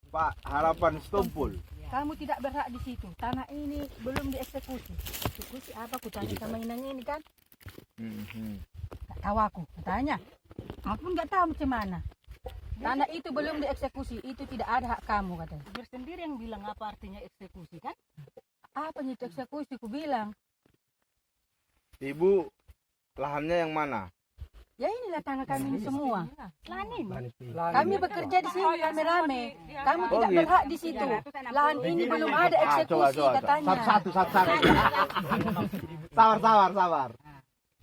Pak Harapan Stompul. Kamu tidak berhak di situ. Tanah ini belum dieksekusi. Eksekusi apa? Aku tanya sama Inang ini kan. Nggak tahu aku. Tanya. Aku pun nggak tahu macam mana. Tanah itu belum dieksekusi. Itu tidak ada hak kamu katanya. Biar sendiri yang bilang apa artinya eksekusi kan? Apa itu eksekusi? Aku bilang. Ibu, lahannya yang mana? Ya inilah tanah kami ini semua. Lahan ini. Lahan Kami ini. bekerja di sini rame-rame. Kamu Oh, tidak gitu. berhak di situ. Lahan ini belum ada eksekusi katanya. Satu. Sabar.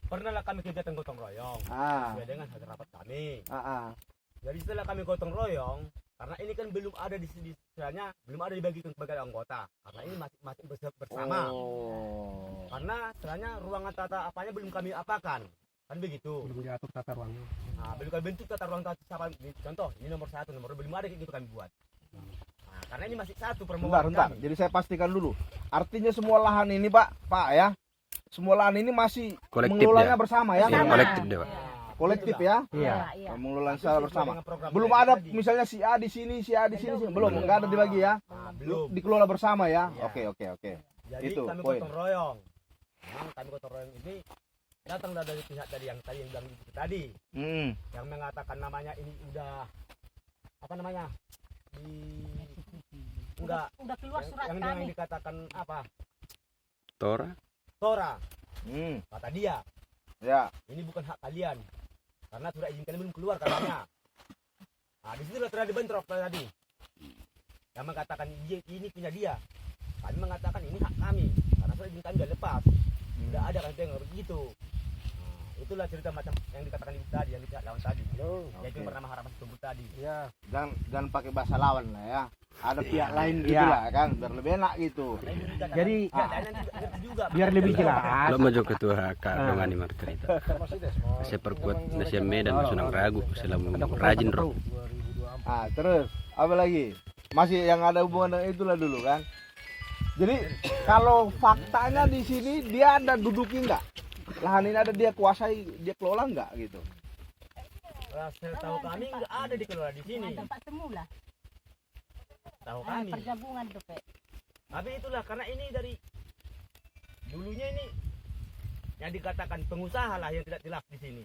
Pernahlah kami kegiatan gotong royong Ah, sesuai dengan hasil rapat kami. ah. Jadi setelah kami gotong royong, karena ini kan belum ada di istilahnya belum ada dibagikan kepada anggota, karena ini masih bersama. Oh. Karena istilahnya ruangan tata apanya belum kami apakan, kan begitu. Belum diatur tata ruangnya. Nah, belum kami bentuk tata ruang tata apa? Contoh ini nomor 1, nomor 2 belum ada kayak gitu kami buat. Nah, karena ini masih satu permohonan Bentar. kami. Jadi saya pastikan dulu. Artinya semua lahan ini, Pak ya. Semua lahan ini masih Kolektif mengelolanya dia. bersama ya. Iya, kolektif dia, Pak. Kolektif ya. Iya. Mengelola secara bersama. Dengan program Belum kita ada tadi. misalnya si A di sini, si A di sini, belum, enggak ada dibagi ya. Nah, belum. Dikelola bersama ya. Iya. Oke. Jadi Itu kami poin. gotong royong. Nah, kami gotong royong ini datang dari pihak tadi yang bilang itu tadi, Hmm. yang mengatakan namanya ini udah apa namanya enggak Udah keluar surat yang kami. dikatakan apa Tora. Tora, Hmm. kata dia Ya. ini bukan hak kalian karena surat izin kalian belum keluar katanya. Nah di situ terjadi bentrok tadi yang mengatakan ini punya dia, kami mengatakan ini hak kami karena surat izin kami udah lepas, udah ada kan dengar begitu. Nah, itulah cerita macam yang dikatakan ibu tadi, yang dikatakan lawan tadi, yaitu Oke. bernama Harapan Stompul tadi. Iya. Jangan pakai bahasa lawan lah ya. Ada pihak lain gitu Iya. lah kan, biar lebih enak gitu. Nah, ini dikatakan- Jadi- ya, dan nanti ngerti juga Biar lebih jelas. Lo maju ketua Kak Dongani Margarita. Saya perkuat nasi Medan Sunang Ragu selama rajin roh. Ah, terus apa lagi? Masih yang ada hubungan dengan itulah dulu kan. Jadi kalau faktanya di sini dia ada duduki enggak? Lahan ini ada dia kuasai, dia kelola enggak gitu? Tahu kami nggak ada dikelola di sini, Tempat semula. tahu kami. Pergabungan tuh, Pak. Tapi itulah karena ini dari dulunya ini yang dikatakan pengusaha lah yang tidak jelas di sini.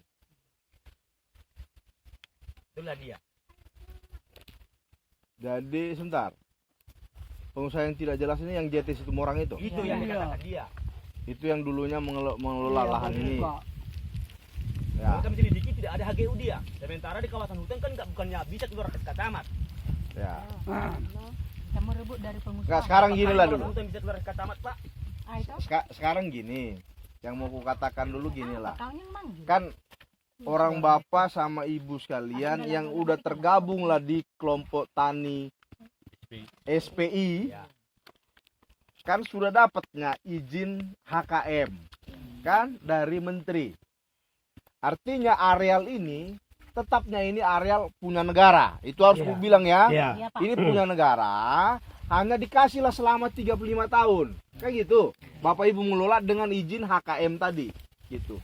Itulah dia. Jadi sebentar. Pengusaha yang tidak jelas ini yang JT Situmorang itu. Itu Iya. yang dikatakan dia. Itu yang dulunya mengelola lahan ini. Kalau Ya, kami selidiki tidak ada HGU dia. Sementara di kawasan hutan kan bukannya bisa keluar SK Camat. ya. Kita merebut dari pengusaha. Enggak, sekarang gini lah Kawasan dulu. hutan bisa keluar SK Camat, Pak. Ah, itu Sekarang gini. Yang mau kukatakan dulu gini lah. kau yang manggil. Kan orang bapak sama ibu sekalian yang udah tergabung lah di kelompok tani SPI Ya. kan sudah dapatnya izin HKM kan dari menteri. Artinya areal ini tetapnya ini areal punya negara. Itu harus Iya. ku bilang ya. Iya. Iya, Pak. Ini punya negara, hanya dikasihlah selama 35 tahun. Kayak gitu. Bapak Ibu mengelola dengan izin HKM tadi, gitu.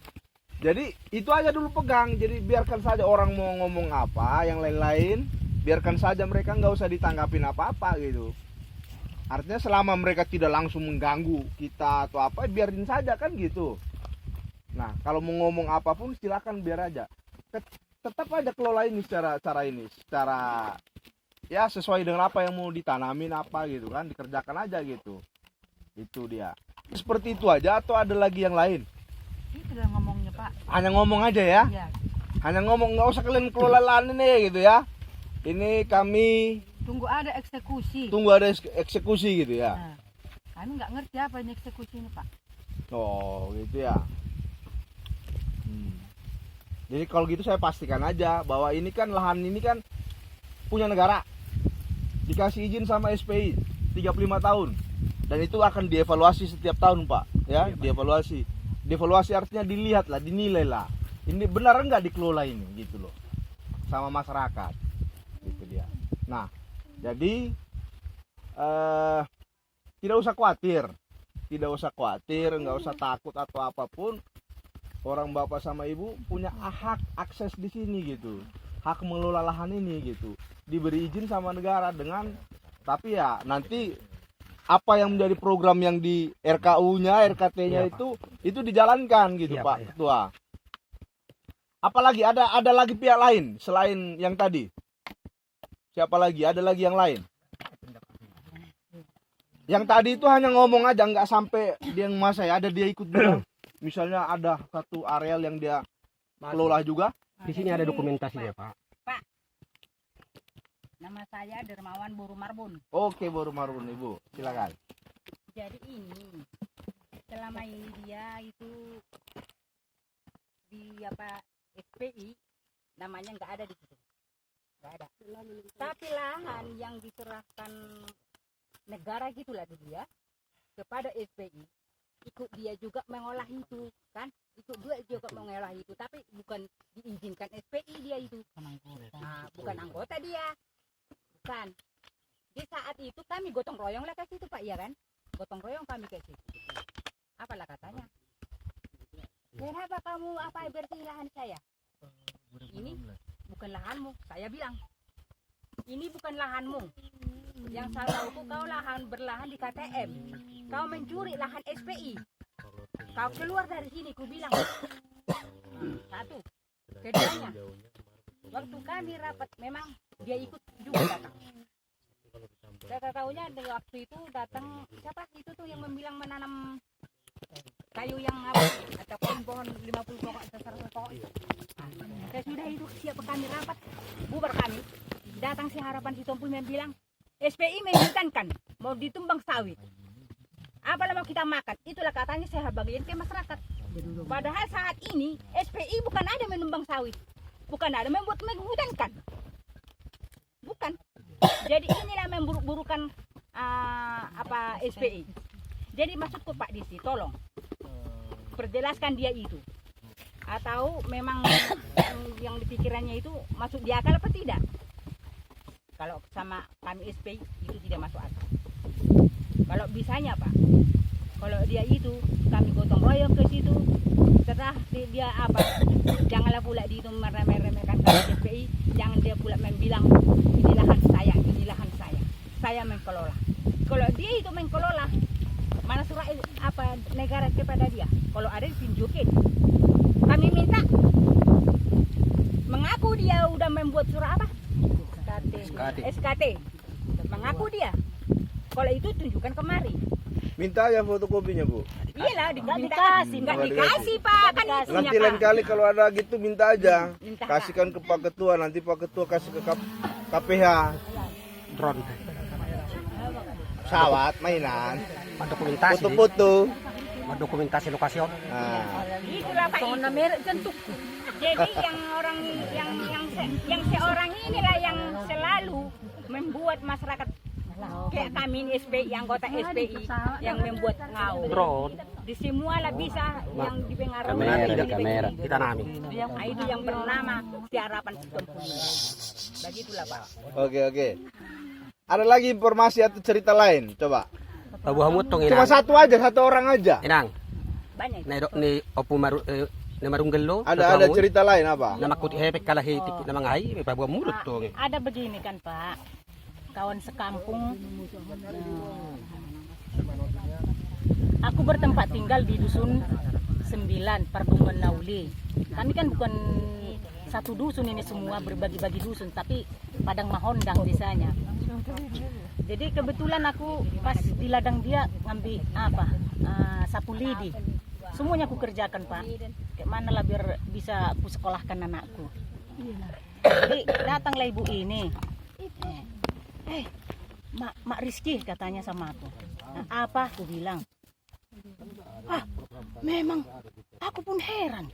Jadi itu aja dulu pegang. Jadi biarkan saja orang mau ngomong apa, yang lain-lain, biarkan saja mereka nggak usah ditanggapin apa-apa gitu. Artinya selama mereka tidak langsung mengganggu kita atau apa, biarin saja kan gitu. Nah, kalau mau ngomong apapun silakan biar aja. Tetap aja kelola ini secara ya sesuai dengan apa yang mau ditanamin apa gitu kan, dikerjakan aja gitu. Itu dia. Seperti itu aja atau ada lagi yang lain? Itu lah ngomongnya, Pak. Hanya ngomong aja ya. Iya. Hanya ngomong, nggak usah kalian kelola lahan ini gitu ya. Ini kami Tunggu ada eksekusi. tunggu ada eksekusi gitu ya. Nah, kami nggak ngerti apa ini eksekusi ini, Pak. Oh gitu ya. Jadi kalau gitu saya pastikan aja bahwa ini kan lahan ini kan punya negara. Dikasih izin sama SPI 35 tahun. Dan itu akan dievaluasi setiap tahun, Pak. Ya, dievaluasi. Dievaluasi artinya dilihat lah, dinilai lah. Ini benar enggak dikelola ini gitu loh. Sama masyarakat. Gitu dia. Nah, jadi tidak usah khawatir. Tidak usah khawatir, enggak usah takut atau apapun. Orang bapak sama ibu punya hak akses di sini gitu. hak mengelola lahan ini gitu. Diberi izin sama negara dengan, tapi ya nanti apa yang menjadi program yang di RKU-nya, RKT-nya itu dijalankan gitu, Pak Ketua. Apalagi ada lagi pihak lain selain yang tadi? Siapa lagi? Ada lagi yang lain? Yang tadi itu hanya ngomong aja, nggak sampai dia menguasai. Ada dia ikut bilang, misalnya ada satu areal yang dia kelola juga. Di sini ada dokumentasinya, Pak. Nama saya Dermawan Boru Marbun. Oke, Boru Marbun, Ibu. Silakan. Jadi ini selama ini dia itu di SPI namanya nggak ada di situ, nggak ada. Tapi lahan yang diserahkan negara gitulah dia kepada SPI, ikut dia juga mengolah itu kan, ikut dia juga mengolah itu, tapi bukan diizinkan SPI dia itu, bukan anggota dia, bukan. Di saat itu kami gotong royong lah ke situ Pak, ya kan? Gotong royong kami ke situ. Apalah katanya? Kenapa kamu bersih lahan saya? Ini bukan lahanmu, saya bilang. Ini bukan lahanmu. Yang saya tahu kau berlahan di KTM. Kau mencuri lahan SPI. Kau keluar dari sini, ku bilang. Satu. Keduanya, waktu kami rapat memang dia ikut juga datang. Saya tahunya dari waktu itu datang siapa itu tuh yang membilang menanam kayu yang atau pohon 50 pokok atau 100 pokok itu. Saya sudah itu siap kami rapat, bubar kami. Datang si Harapan si Tompu yang bilang SPI menginginkan mau ditumbang sawit. Apa mau kita makan? Itulah katanya saya bagian ke masyarakat. Padahal saat ini SPI bukan ada menumbang sawit, bukan ada membuat menghutankan, bukan. Jadi inilah memburuk-burukan SPI. Jadi maksudku Pak Disi, tolong perjelaskan dia itu. Atau memang yang dipikirannya itu masuk di akal apa tidak? Kalau sama kami SPI itu tidak masuk akal. Kalau bisanya Pak, kalau dia itu kami gotong royong ke situ, setelah dia janganlah pula di itu meremehkan kami SPI, jangan dia pula membilang ini lahan saya mengelola. Kalau dia itu mengelola, mana surat negara kepada dia? Kalau ada ditunjukin. Kami minta mengaku dia udah membuat surat SKT. Mengaku dia. Kalau itu tunjukkan kemari. Minta aja fotokopinya, Bu. Iyalah, nggak dikasih Pak, kan itunya Nanti Pak. lain kali kalau ada gitu minta aja. Minta. Kasihkan ke Pak Ketua, nanti Pak Ketua kasih ke KPH. Drone. Pesawat, mainan, Dokumentasi. foto-foto. Dokumentasi lokasi. Nah, Itulah Pak. Jadi yang seorang inilah yang selalu membuat masyarakat kayak kami SPI, anggota SPI yang membuat ngau. Drone. Di semua lah bisa yang dipengaruhi. Kamera. Kita nami. Nah, itu yang bernama si Harapan Sitompu. Begitulah Pak. oke. Ada lagi informasi atau cerita lain? Coba. Tabuh mutong Cuma inang. satu orang aja. Inang. Banyak. Ni opo marunggello. Ada cerita lain apa? Nama kuti hepek kalah hitik namang hai, pabuh mulut tuh. Ada begini kan Pak, kawan sekampung. Aku bertempat tinggal di dusun 9 Pardungan Nauli. Kami kan bukan satu dusun ini, semua berbagi-bagi dusun, tapi Padang Mahondang desanya. Jadi kebetulan aku pas di ladang dia ngambil sapu lidi. Semuanya aku kerjakan Pak. Kayak mana lah biar bisa aku sekolahkan anakku. Jadi datanglah ibu ini. Mak Rizky katanya sama aku. Nah, apa aku bilang? Memang aku pun heran.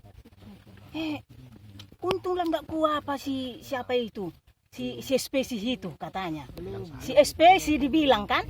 Untunglah nggak kuapa siapa itu. Si spesies itu katanya. Si spesies dibilang kan?